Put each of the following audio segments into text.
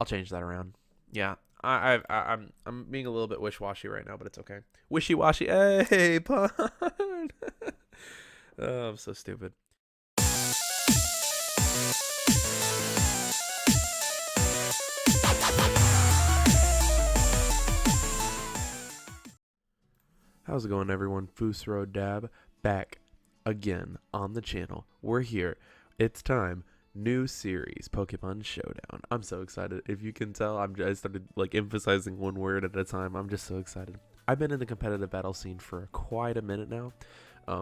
I'll change that around. Yeah, I'm being a little bit wish-washy right now, but it's okay. Wishy-washy. Hey, pun. Oh, I'm so stupid. How's it going, everyone? Fus Ro DAB back again on the channel. We're here. It's time. New series, Pokemon Showdown. I'm so excited. If you can tell, I started like emphasizing one word at a time. I'm just so excited. I've been in the competitive battle scene for quite a minute now,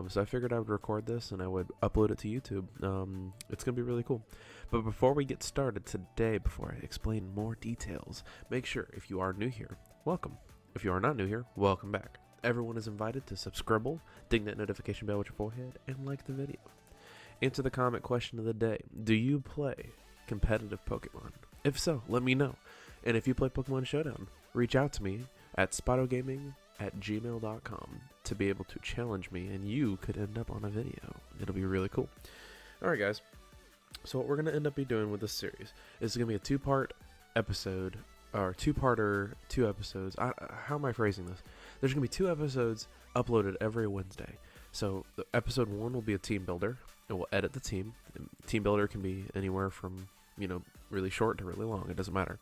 so I figured I would record this and I would upload it to YouTube. It's gonna be really cool. But before we get started today, before I explain more details, make sure if you are new here, welcome. If you are not new here, welcome back. Everyone is invited to subscribe, ding that notification bell with your forehead, and like the video. Answer the comment question of the day. Do you play competitive Pokemon? If so, let me know. And if you play Pokemon Showdown, reach out to me at spottogaming@gmail.com to be able to challenge me, and you could end up on a video. It'll be really cool. Alright guys, so what we're going to end up doing with this series is going to be a two-part episode, or two-parter, 2 episodes. How am I phrasing this? There's going to be 2 episodes uploaded every Wednesday. So the episode 1 will be a team builder, and we'll edit the team. Team builder can be anywhere from, really short to really long. It doesn't matter.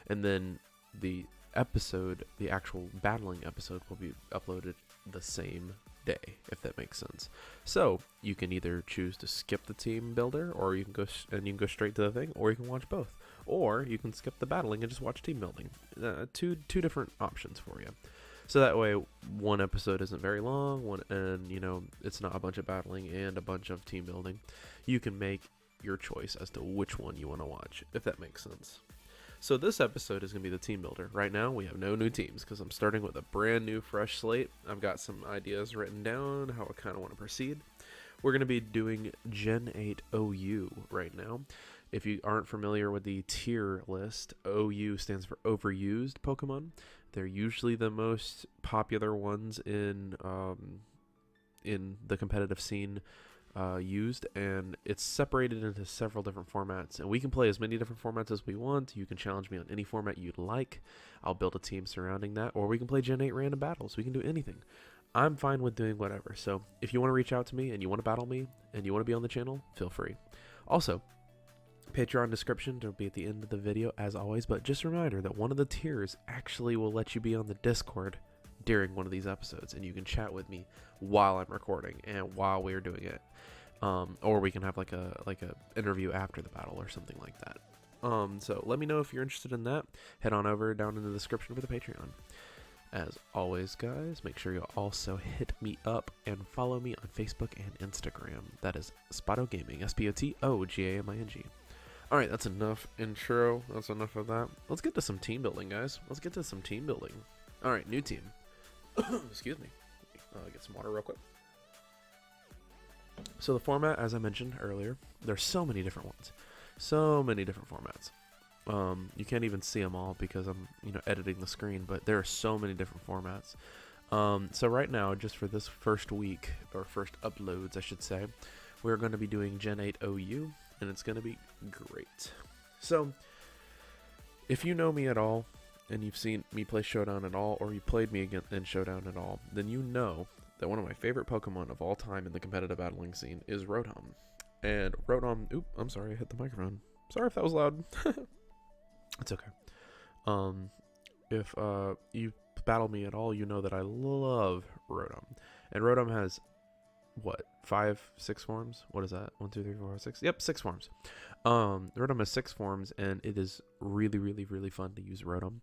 And then the episode, the actual battling episode, will be uploaded the same day, if that makes sense. So you can either choose to skip the team builder, or you can go straight to the thing, or you can watch both, or you can skip the battling and just watch team building. Two different options for you. So that way, one episode isn't very long, and it's not a bunch of battling and a bunch of team building. You can make your choice as to which one you want to watch, if that makes sense. So this episode is going to be the team builder. Right now, we have no new teams because I'm starting with a brand new, fresh slate. I've got some ideas written down, how I kind of want to proceed. We're going to be doing Gen 8 OU right now. If you aren't familiar with the tier list, OU stands for Overused Pokemon. They're usually the most popular ones in the competitive scene used, and it's separated into several different formats, and we can play as many different formats as we want. You can challenge me on any format you'd like. I'll build a team surrounding that, or we can play Gen 8 random battles. We can do anything. I'm fine with doing whatever. So if you want to reach out to me and you want to battle me and you want to be on the channel, feel free. Also, Patreon description will be at the end of the video as always, but just a reminder that one of the tiers actually will let you be on the Discord during one of these episodes, and you can chat with me while I'm recording and while we're doing it, or we can have like a interview after the battle or something like that. So let me know if you're interested in that. Head on over down in the description for the Patreon. As always, guys, make sure you also hit me up and follow me on Facebook and Instagram. That is Spotto Gaming, SPOTOGAMING. Alright, that's enough intro. That's enough of that. Let's get to some team building, guys. Let's get to some team building. Alright, new team. Excuse me. Get some water real quick. So the format, as I mentioned earlier, there's so many different ones. So many different formats. You can't even see them all because I'm, editing the screen, but there are so many different formats. So right now, just for this first week, or first uploads, I should say, we're going to be doing Gen 8 OU, and it's going to be great. So, if you know me at all, and you've seen me play Showdown at all, or you played me again in Showdown at all, then you know that one of my favorite Pokemon of all time in the competitive battling scene is Rotom. And Rotom, I'm sorry, I hit the microphone. Sorry if that was loud. It's okay. If you battle me at all, you know that I love Rotom. And Rotom has, what, 5, 6 forms? What is that? 1, 2, 3, 4, 5, 6? Yep, 6 forms. Rotom has 6 forms, and it is really, really, really fun to use Rotom.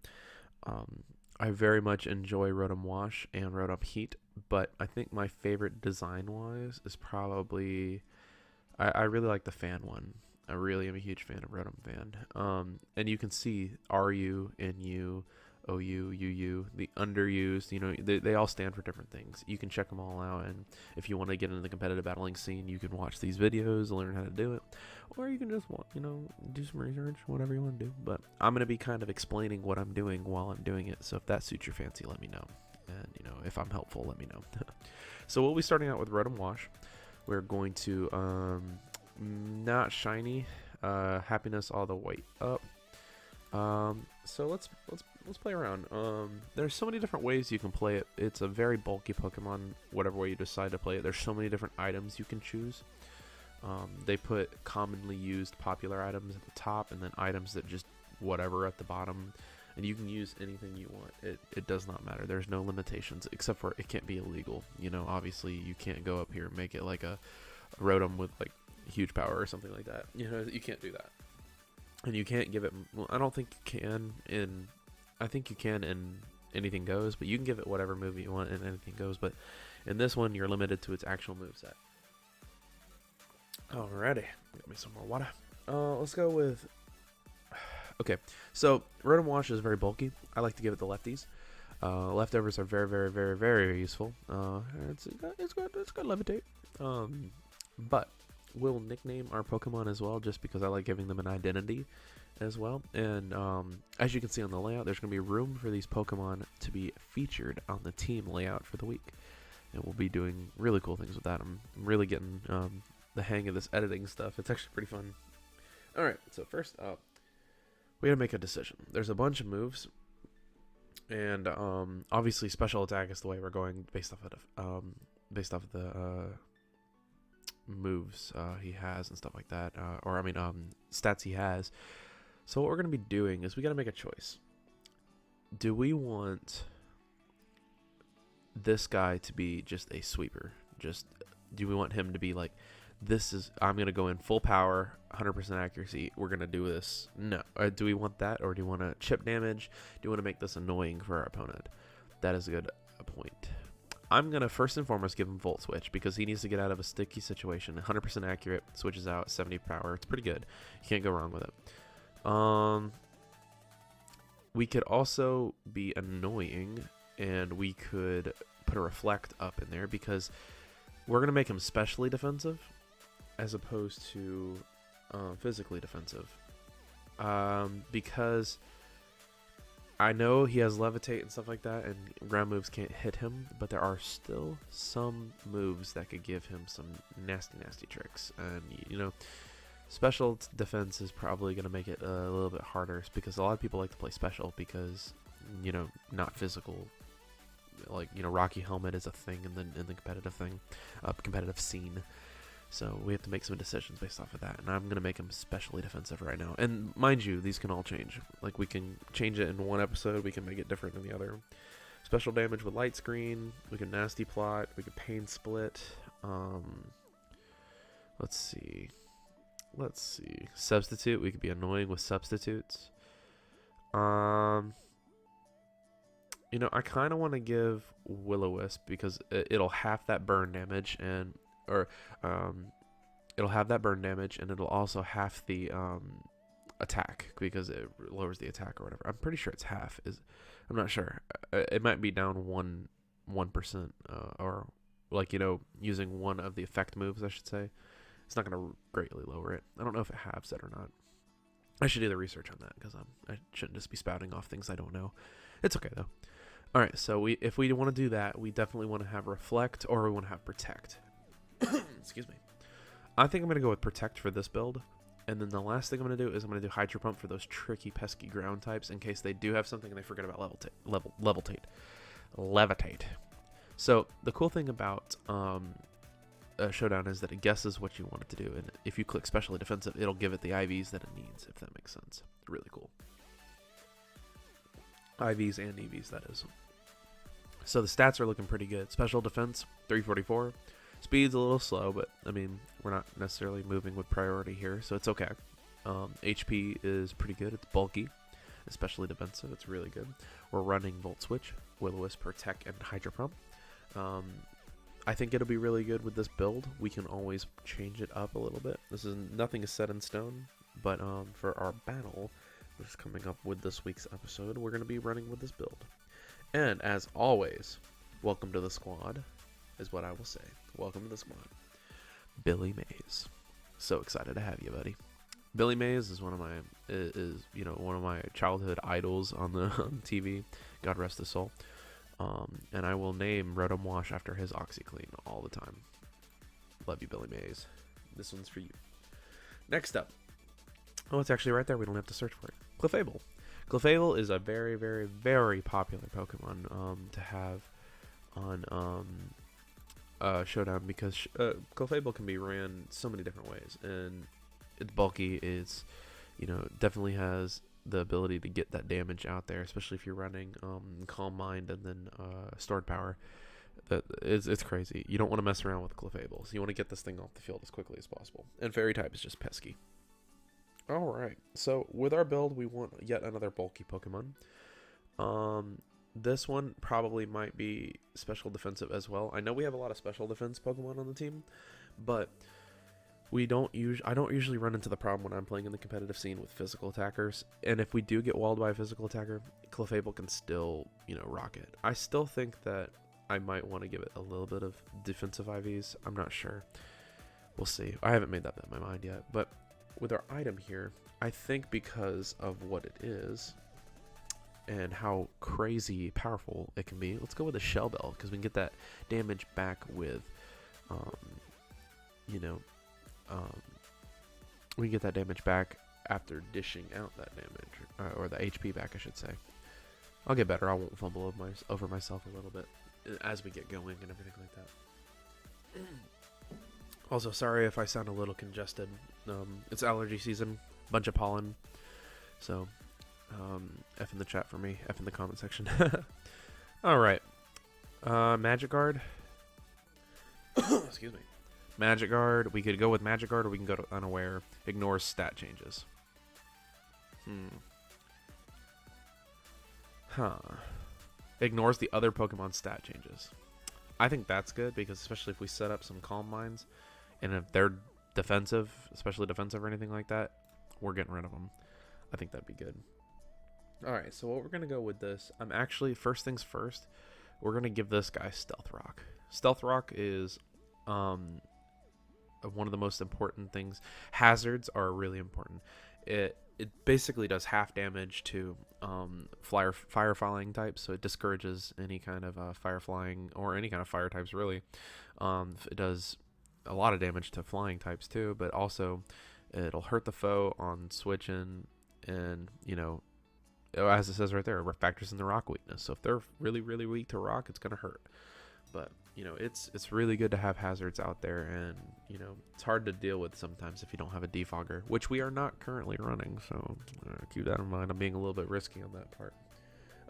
I very much enjoy Rotom Wash and Rotom Heat, but I think my favorite design-wise is probably... I really like the fan one. I really am a huge fan of Rotom Fan. And you can see RU, NU, OU, UU, the underused, they all stand for different things. You can check them all out, and if you want to get into the competitive battling scene, you can watch these videos, learn how to do it, or you can just, do some research, whatever you want to do. But I'm going to be kind of explaining what I'm doing while I'm doing it, so if that suits your fancy, let me know. And, if I'm helpful, let me know. So we'll be starting out with Rotom Wash. We're going to, not shiny, happiness all the way up. So let's play around. There's so many different ways you can play it. It's a very bulky Pokemon, whatever way you decide to play it. There's so many different items you can choose. They put commonly used popular items at the top, and then items that just whatever at the bottom. And you can use anything you want. It does not matter. There's no limitations, except for it can't be illegal. You know, obviously you can't go up here and make it like a Rotom with like huge power or something like that. You know, you can't do that. And you can't give it, well, I don't think you can I think you can in Anything Goes, but you can give it whatever move you want in Anything Goes. But in this one, you're limited to its actual moveset. Alrighty, get me some more water. Let's go with, okay, so Rotom Wash is very bulky. I like to give it the lefties. Leftovers are very, very, very, very useful. It's got levitate. But we'll nickname our Pokemon as well, just because I like giving them an identity as well. And as you can see on the layout, there's going to be room for these Pokemon to be featured on the team layout for the week. And we'll be doing really cool things with that. I'm really getting the hang of this editing stuff. It's actually pretty fun. Alright, so first up, we gotta make a decision. There's a bunch of moves, and obviously special attack is the way we're going based off of the moves he has and stuff like that, stats he has. So what we're gonna be doing is we gotta make a choice. Do we want this guy to be just a sweeper? Do we want him to be like, I'm going to go in full power, 100% accuracy, we're going to do this? No. Do we want that, or do you want to chip damage? Do you want to make this annoying for our opponent? That is a good point. I'm going to first and foremost give him Volt Switch, because he needs to get out of a sticky situation. 100% accurate, switches out, 70 power. It's pretty good. You can't go wrong with it. We could also be annoying, and we could put a Reflect up in there, because we're going to make him specially defensive as opposed to physically defensive. Because I know he has Levitate and stuff like that, and ground moves can't hit him, but there are still some moves that could give him some nasty, nasty tricks. And, you know, special defense is probably going to make it a little bit harder, because a lot of people like to play special because, you know, not physical. Like, you know, Rocky Helmet is a thing in the competitive scene. So we have to make some decisions based off of that, and I'm going to make him specially defensive right now. And mind you, these can all change. Like, we can change it in one episode, we can make it different in the other. Special damage with Light Screen, we can Nasty Plot, we can Pain Split. Let's see. Substitute, we could be annoying with substitutes. You know, I kind of want to give Will-O-Wisp, because it'll half that burn damage, and it'll have that burn damage, and it'll also half the attack, because it lowers the attack or whatever. I'm pretty sure it's half. I'm not sure. It might be down 1%, or like, you know, using one of the effect moves, I should say. It's not going to greatly lower it. I don't know if it halves it or not. I should do the research on that, because I shouldn't just be spouting off things I don't know. It's okay though. All right, so if we want to do that, we definitely want to have Reflect, or we want to have Protect. Excuse me. I think I'm going to go with Protect for this build. And then the last thing I'm going to do is I'm going to do Hydro Pump for those tricky, pesky ground types, in case they do have something and they forget about Levitate. So the cool thing about Showdown is that it guesses what you want it to do. And if you click Specially Defensive, it'll give it the IVs that it needs, if that makes sense. Really cool. IVs and EVs, that is. So the stats are looking pretty good. Special Defense, 344. Speed's a little slow, but, I mean, we're not necessarily moving with priority here, so it's okay. HP is pretty good. It's bulky, especially defensive. It's really good. We're running Volt Switch, Will-O-Wisp, Protect, and Hydro Pump. I think it'll be really good with this build. We can always change it up a little bit. Nothing is set in stone, but for our battle, which is coming up with this week's episode, we're going to be running with this build. And as always, welcome to the squad, is what I will say. Welcome to the squad. Billy Mays. So excited to have you, buddy. Billy Mays is one of my childhood idols on the TV. God rest his soul. And I will name Rotom Wash after his OxyClean all the time. Love you, Billy Mays. This one's for you. Next up. Oh, it's actually right there. We don't have to search for it. Clefable. Clefable is a very, very, very popular Pokemon to have on Showdown, because Clefable can be ran so many different ways, and it's bulky. It's, definitely has the ability to get that damage out there, especially if you're running Calm Mind and then Stored Power. It's crazy. You don't want to mess around with Clefables. You want to get this thing off the field as quickly as possible. And Fairy type is just pesky. Alright, so with our build, we want yet another bulky Pokemon. This one probably might be special defensive as well. I know we have a lot of special defense Pokemon on the team, but I don't usually run into the problem when I'm playing in the competitive scene with physical attackers. And if we do get walled by a physical attacker, Clefable can still, rock it. I still think that I might want to give it a little bit of defensive IVs. I'm not sure. We'll see. I haven't made that up in my mind yet. But with our item here, I think because of what it is and how crazy powerful it can be, let's go with a Shell Bell, because we can get that damage back with, we can get that damage back after dishing out that damage, or the HP back, I should say. I'll get better. I won't fumble over myself a little bit as we get going and everything like that. Also, sorry if I sound a little congested. It's allergy season, bunch of pollen. So, F in the chat for me, F in the comment section. Alright. Magic Guard. Excuse me. Magic Guard. We could go with Magic Guard, or we can go to Unaware. Ignores stat changes. Ignores the other Pokemon stat changes. I think that's good, because especially if we set up some Calm Minds, and if they're defensive, especially defensive or anything like that, we're getting rid of them. I think that'd be good. Alright, so what we're going to go with this, first things first, we're going to give this guy Stealth Rock. Stealth Rock is one of the most important things. Hazards are really important. It basically does half damage to fire flying types, so it discourages any kind of fire flying, or any kind of fire types really. It does a lot of damage to flying types too, but also it'll hurt the foe on switching, and as it says right there, it factors in the rock weakness. So if they're really, really weak to rock, it's gonna hurt. But it's really good to have hazards out there, and it's hard to deal with sometimes if you don't have a defogger, which we are not currently running. So keep that in mind. I'm being a little bit risky on that part.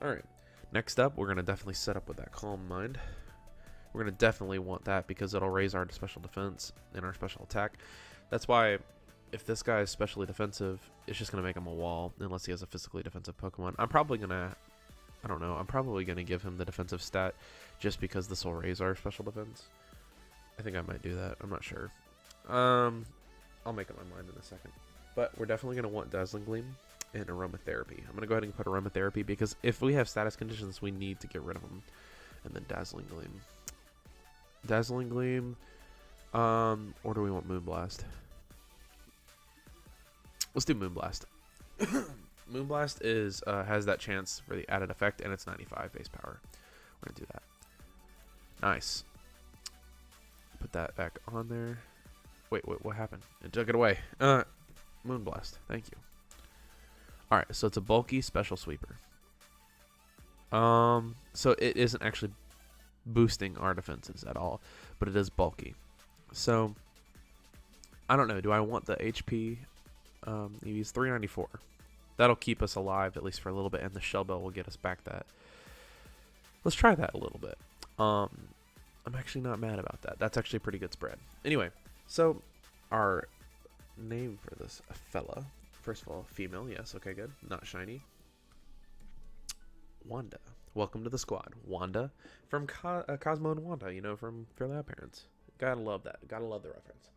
All right, next up, we're gonna definitely set up with that Calm Mind. We're gonna definitely want that, because it'll raise our special defense and our special attack. That's why if this guy is specially defensive, it's just gonna make him a wall unless he has a physically defensive Pokemon. I'm probably gonna give him the defensive stat, just because this will raise our special defense. I think I might do that. I'm not sure. I'll make up my mind in a second. But we're definitely going to want Dazzling Gleam and Aromatherapy. I'm going to go ahead and put Aromatherapy, because if we have status conditions, we need to get rid of them. And then Dazzling Gleam. Dazzling Gleam. Or do we want Moonblast? Let's do Moonblast. Moonblast has that chance for the added effect, and it's 95 base power. We're going to do that. Nice. Put that back on there. Wait, what happened? It took it away. Moonblast. Thank you. Alright, so it's a bulky special sweeper. So it isn't actually boosting our defenses at all, but it is bulky. So, I don't know. Do I want the HP? He's 394. That'll keep us alive, at least for a little bit, and the Shell Bell will get us back that. Let's try that a little bit. I'm actually not mad about that. That's actually a pretty good spread. Anyway, so our name for this fella, first of all, female, yes, okay, good. Not shiny. Wanda. Welcome to the squad. Wanda from Cosmo and Wanda, from Fairly Odd Parents. Gotta love that. Gotta love the reference.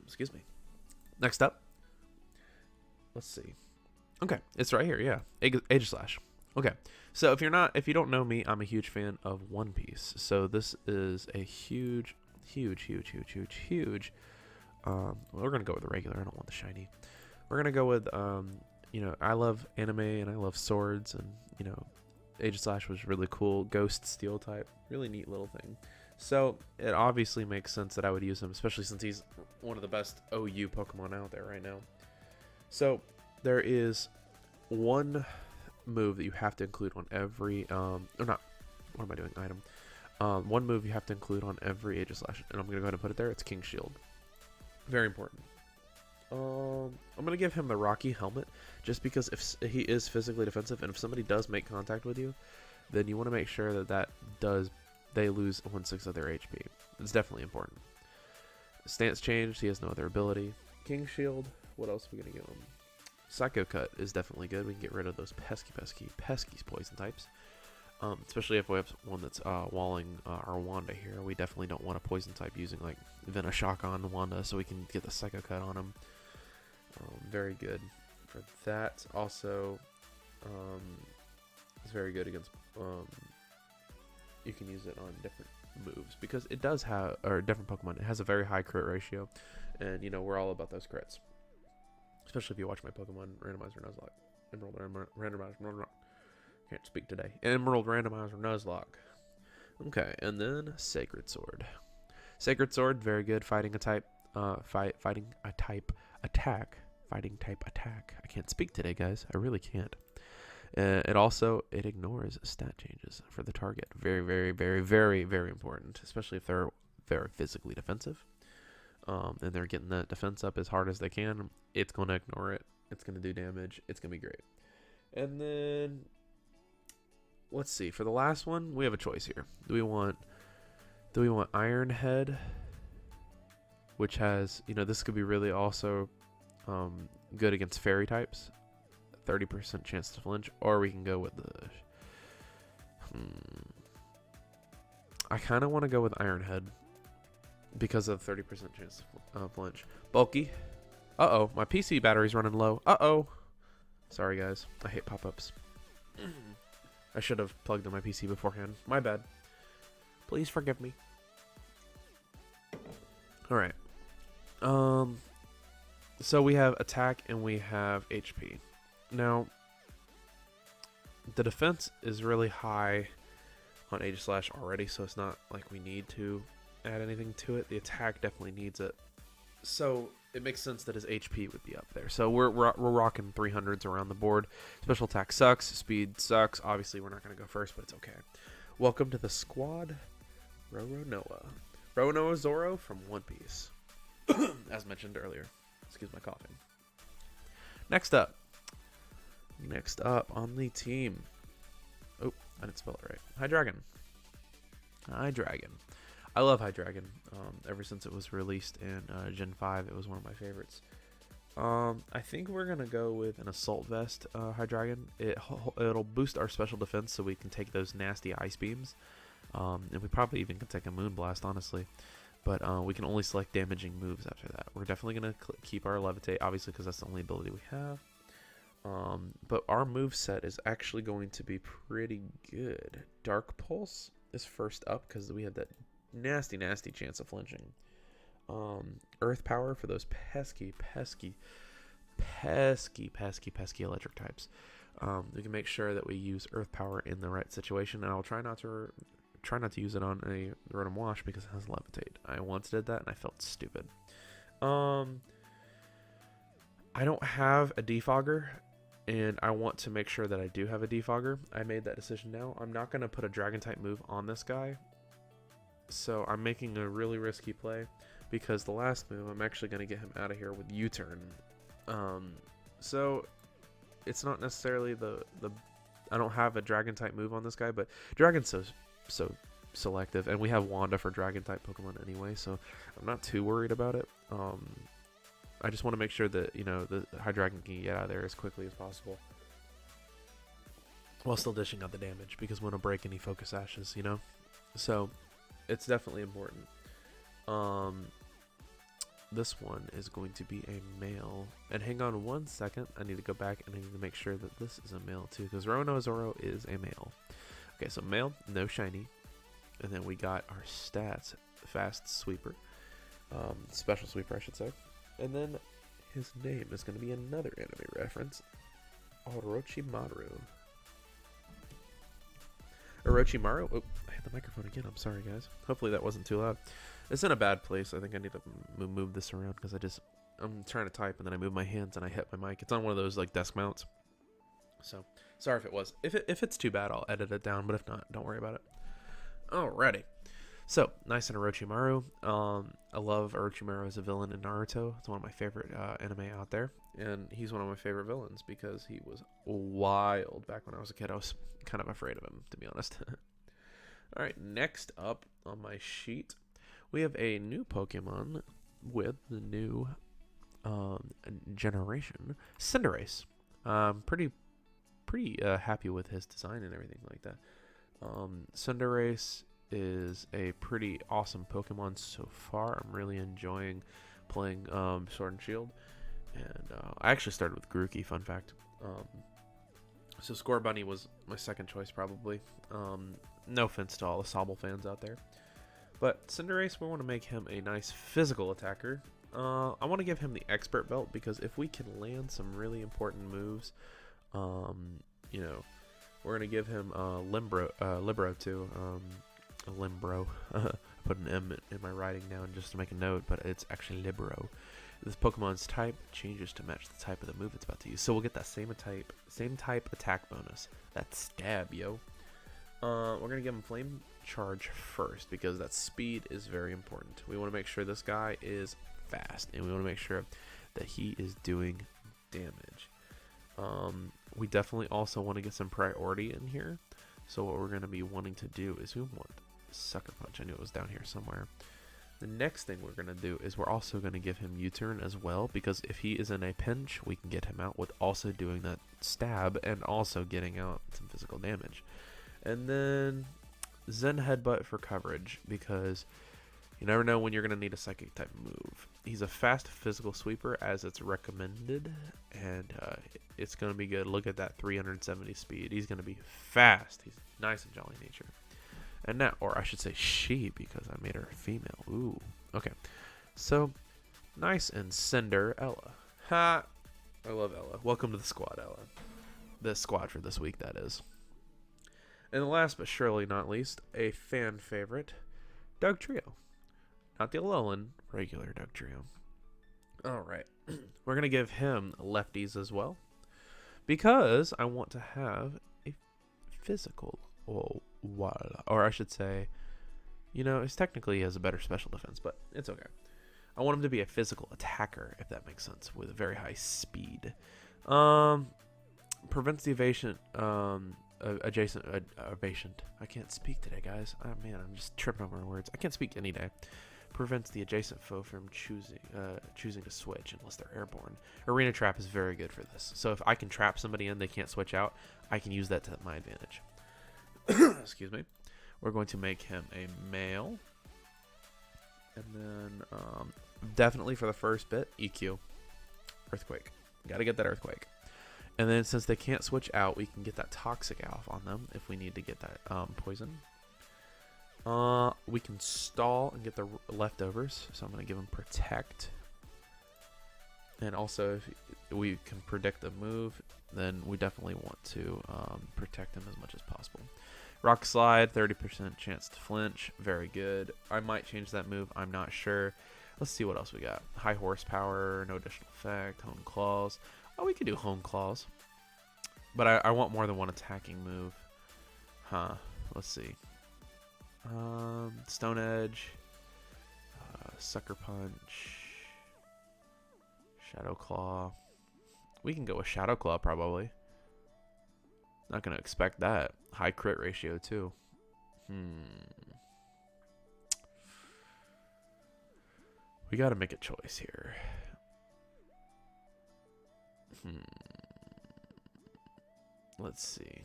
Excuse me. Next up. Let's see. Okay, it's right here, yeah. Aegislash. Okay, so if you don't know me, I'm a huge fan of One Piece. So this is a huge. Well, we're gonna go with the regular. I don't want the shiny. We're gonna go with I love anime and I love swords, and Aegislash was really cool. Ghost Steel type, really neat little thing. So it obviously makes sense that I would use him, especially since he's one of the best OU Pokemon out there right now. So there is one move that you have to include on every or not. What am I doing? Item. One move you have to include on every Aegislash, and I'm gonna go ahead and put it there. It's King Shield. Very important. I'm gonna give him the Rocky helmet just because if he is physically defensive, and if somebody does make contact with you, then you want to make sure that they lose 1/6 of their HP. It's definitely important. Stance changed. He has no other ability. King Shield. What else are we gonna give him? Psycho Cut is definitely good. We can get rid of those pesky poison types. Especially if we have one that's walling our Wanda here. We definitely don't want a poison type using like Venoshock on Wanda, so we can get the Psycho Cut on him. Very good for that. Also, it's very good against. You can use it on different moves because it does have, or different Pokemon. It has a very high crit ratio, and you know we're all about those crits. Especially if you watch my Pokemon Randomizer Nuzlocke, Emerald Randomizer. Can't speak today. Emerald Randomizer Nuzlocke. Okay, and then Sacred Sword. Sacred Sword, very good fighting a type. Fighting type attack. I can't speak today, guys. I really can't. It ignores stat changes for the target. Very, very, very, very, very important, especially if they're very physically defensive. And they're getting that defense up as hard as they can. It's going to ignore it. It's going to do damage. It's going to be great. And then let's see. For the last one, we have a choice here. Do we want Iron Head, which has, this could be really also good against fairy types, 30% chance to flinch, or we can go with the I kind of want to go with Iron Head because of 30% chance to flinch. Bulky. Uh-oh, my PC battery's running low. Uh-oh. Sorry, guys. I hate pop-ups. I should have plugged in my PC beforehand. My bad. Please forgive me. All right. So we have attack and we have HP. Now, the defense is really high on Aegislash already, so it's not like we need to add anything to it. The attack definitely needs it. So it makes sense that his HP would be up there. So we're rocking 300s around the board. Special attack sucks. Speed sucks. Obviously, we're not going to go first, but it's okay. Welcome to the squad, Roronoa. Roronoa Zoro from One Piece. As mentioned earlier. Excuse my coughing. Next up on the team. Oh, I didn't spell it right. Hydreigon. I love Hydreigon. Ever since it was released in Gen 5, it was one of my favorites. I think we're going to go with an Assault Vest Hydreigon. It'll boost our special defense so we can take those nasty ice beams. And we probably even can take a Moonblast, honestly. But we can only select damaging moves after that. We're definitely going to keep our Levitate, obviously, because that's the only ability we have. But our move set is actually going to be pretty good. Dark Pulse is first up because we have that nasty chance of flinching. Earth Power for those pesky electric types. We can make sure that we use Earth Power in the right situation, and I'll try not to use it on a Rotom Wash because it has Levitate. I once did that and I felt stupid. I don't have a Defogger, and I want to make sure that I do have a Defogger. I made that decision now. I'm not going to put a Dragon type move on this guy, so I'm making a really risky play because the last move I'm actually going to get him out of here with U-turn. So it's not necessarily the I don't have a Dragon type move on this guy, but Dragon's so selective, and we have Wanda for Dragon type Pokemon anyway, so I'm not too worried about it. I just want to make sure that the Hydreigon can get out of there as quickly as possible while still dishing out the damage, because we want to break any Focus Ashes, so it's definitely important. This one is going to be a male, and hang on one second, I need to go back and I need to make sure that this is a male too, because Roronoa Zoro is a male. Okay, so male, no shiny, and then we got our stats: fast sweeper, special sweeper I should say, and then his name is going to be another anime reference, Orochimaru. Orochimaru. Oh, I hit the microphone again. I'm sorry, guys. Hopefully that wasn't too loud. It's in a bad place. I think I need to move this around because I just I'm trying to type and then I move my hands and I hit my mic. It's on one of those like desk mounts. So sorry if it was. If it's too bad, I'll edit it down. But if not, don't worry about it. Alrighty. So nice and Orochimaru. I love Orochimaru as a villain in Naruto. It's one of my favorite anime out there, and he's one of my favorite villains because he was wild back when I was a kid. I was kind of afraid of him, to be honest. All right, next up on my sheet, we have a new Pokemon with the new generation, Cinderace. Pretty happy with his design and everything like that. Cinderace is a pretty awesome Pokemon so far. I'm really enjoying playing Sword and Shield, and I actually started with Grookey. Fun fact. So Scorbunny was my second choice probably. No offense to all the Sobble fans out there, but Cinderace, we want to make him a nice physical attacker. I want to give him the expert belt because if we can land some really important moves, you know, we're gonna give him Libero too. Limbro. I put an M in my writing now just to make a note, but it's actually Libero. This Pokemon's type changes to match the type of the move it's about to use, so we'll get that same type attack bonus. That's stab, yo. We're gonna give him Flame Charge first because that speed is very important. We want to make sure this guy is fast, and we want to make sure that he is doing damage. We definitely also want to get some priority in here. So what we're going to be wanting to do is we want Sucker Punch. I knew it was down here somewhere. The next thing we're going to do is we're also going to give him U-Turn as well, because if he is in a pinch, we can get him out with also doing that stab and also getting out some physical damage. And then Zen Headbutt for coverage, because you never know when you're going to need a psychic type move. He's a fast physical sweeper as it's recommended, and it's going to be good. Look at that 370 speed. He's going to be fast. He's nice and jolly nature. And now, or I should say she, because I made her female. Ooh. Okay. So, nice and Cinderella. Ha! I love Ella. Welcome to the squad, Ella. The squad for this week, that is. And last but surely not least, a fan favorite, Doug Trio. Not the Alolan, regular Doug Trio. Alright. We're going to give him lefties as well, because I want to have a physical, or I should say, you know, it's technically he has a better special defense, but it's okay. I want him to be a physical attacker, if that makes sense, with a very high speed. Prevents the evasion, adjacent. I can't speak today, guys. Oh man, I'm just tripping over my words. I can't speak any day. Prevents the adjacent foe from choosing to switch unless they're airborne. Arena Trap is very good for this. So if I can trap somebody in, they can't switch out, I can use that to my advantage. Excuse me. We're going to make him a male. And then definitely for the first bit, EQ. Earthquake. Got to get that Earthquake. And then since they can't switch out, we can get that Toxic off on them if we need to get that Poison. We can stall and get the leftovers, so I'm going to give him Protect. And also, if we can predict the move, then we definitely want to protect him as much as possible. Rock Slide, 30% chance to flinch, very good. I might change that move, I'm not sure. Let's see what else we got. High Horsepower, no additional effect, Hone Claws. Oh, we could do Hone Claws. But I want more than one attacking move. Let's see. Stone Edge, Sucker Punch, Shadow Claw. We can go with Shadow Claw probably. Not gonna expect that. High crit ratio too. We gotta make a choice here. Let's see.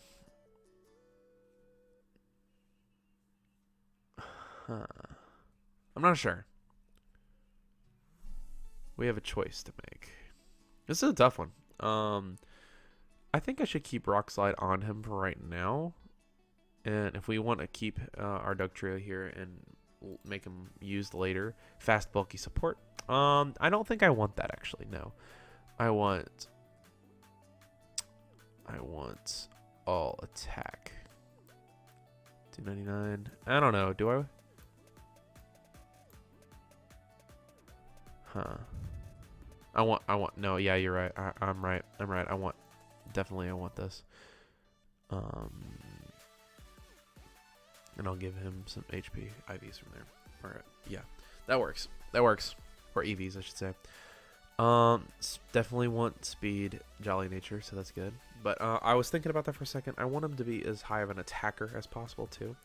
I'm not sure. We have a choice to make. This is a tough one. I think I should keep Rock Slide on him for right now. And if we want to keep our Doug Trio here and make him used later, fast bulky support. I don't think I want that actually. No, I want all attack. 299. I don't know. Do I? No, yeah, you're right. I'm right. I want this. And I'll give him some HP IVs from there. All right, yeah, that works. Or EVs, I should say. Definitely want speed, jolly nature, so that's good. But I was thinking about that for a second. I want him to be as high of an attacker as possible too.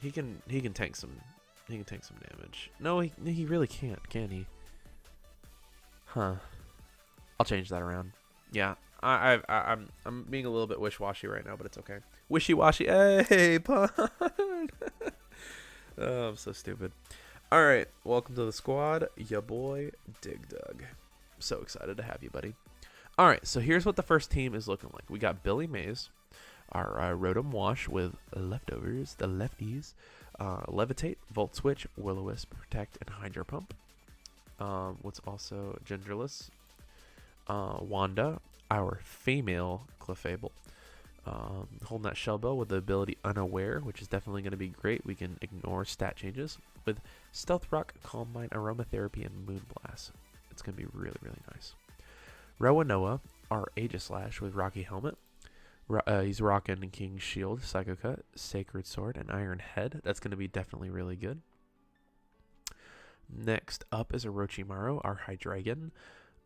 He can tank some damage. No, he really can't, can he? Huh. I'll change that around. Yeah, I'm being a little bit wish-washy right now, but it's okay. Wishy-washy. Hey, pun. Oh, I'm so stupid. All right, welcome to the squad, ya boy, Dig Dug. So excited to have you, buddy. All right, so here's what the first team is looking like. We got Billy Mays, our Rotom Wash with leftovers, the lefties, Levitate, Volt Switch, Will-O-Wisp, Protect, and Hydro Pump. What's also Genderless, Wanda, our female Clefable, holding that Shell Bell with the ability Unaware, which is definitely going to be great. We can ignore stat changes with Stealth Rock, Calm Mind, Aromatherapy, and Moonblast. It's going to be really, really nice. Roanoa, our Aegislash with Rocky Helmet. He's rocking King's Shield, Psycho Cut, Sacred Sword, and Iron Head. That's going to be definitely really good. Next up is Orochimaru, our Hydreigon.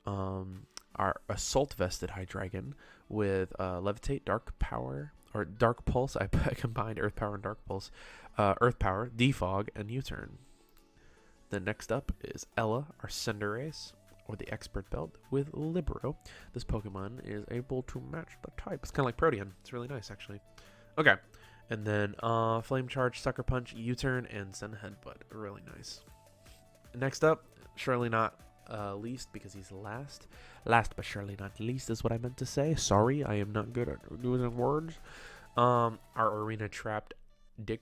Our Assault Vested Hydreigon with Levitate, Dark Power, or Dark Pulse. I combined Earth Power and Dark Pulse. Earth Power, Defog, and U-Turn. Then next up is Ella, our Cinderace, or the Expert Belt with Libero. This Pokemon is able to match the type. It's kind of like Protean. It's really nice, actually. Okay. And then Flame Charge, Sucker Punch, U-Turn, and Send Headbutt. Really nice. Next up, surely not least, because he's last. Last but surely not least is what I meant to say. Sorry, I am not good at using words. Our Arena Trapped Dig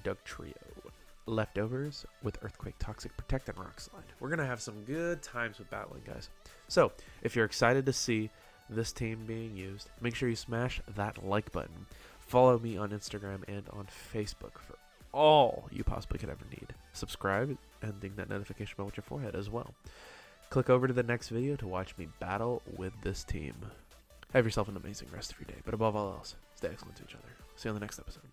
Dug Trio. Leftovers with Earthquake, Toxic, Protect, and Rock Slide. We're going to have some good times with battling, guys. So, if you're excited to see this team being used, make sure you smash that like button. Follow me on Instagram and on Facebook for all you possibly could ever need. Subscribe and ding that notification bell with your forehead as well. Click over to the next video to watch me battle with this team. Have yourself an amazing rest of your day, but above all else, stay excellent to each other. See you on the next episode.